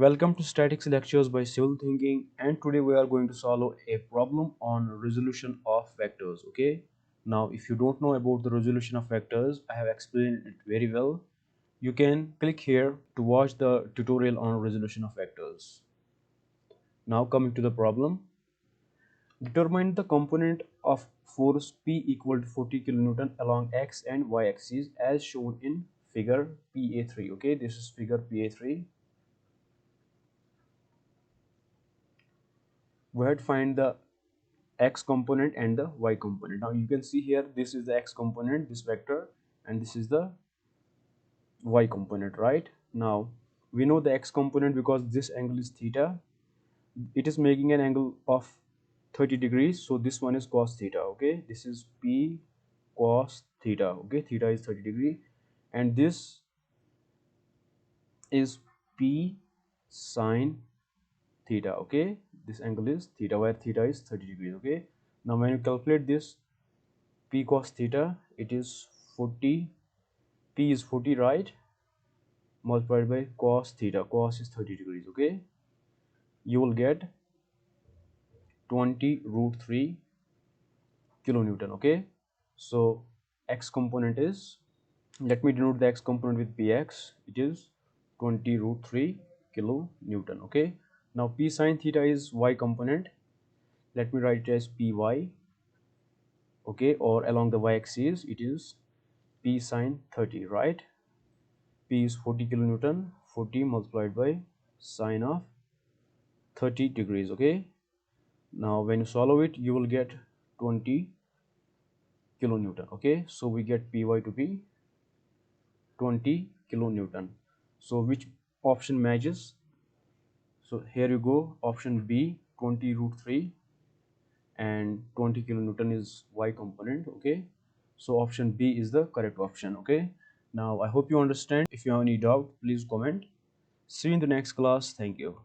Welcome to Statics Lectures by Civil Thinking, and today we are going to solve a problem on resolution of vectors. Okay, now if you don't know about the resolution of vectors, I have explained it very well. You can click here to watch the tutorial on resolution of vectors. Now coming to the problem, determine the component of force P equal to 40 kilonewton along x and y axis as shown in figure PA3. Okay, this is figure PA3. We had to find the x component and the y component. Now you can see here, this is the x component, this vector, and this is the y component, right? Now we know the x component because this angle is theta. It is making an angle of 30 degrees, so this one is cos theta. Okay, this is P cos theta. Okay, theta is 30 degree, and this is P sine theta. Okay, this angle is theta, where theta is 30 degrees. Okay, now when you calculate this P cos theta, it is 40, P is 40, right, multiplied by cos theta, cos is 30 degrees. Okay, you will get 20 root 3 kilonewton. Okay, so x component is, let me denote the x component with px, it is 20 root 3 kilonewton. Okay, now P sine theta is y component, let me write it as py. Okay, or along the y-axis it is P sine 30, right? P is 40 kilonewton, 40 multiplied by sine of 30 degrees. Okay, now when you solve it, you will get 20 kilonewton. Okay, so we get py to be 20 kilonewton. So which option matches? So here you go, option B, 20 root 3, and 20 kilonewton is y component. Okay, so option B is the correct option. Okay, now I hope you understand. If you have any doubt, please comment. See you in the next class. Thank you.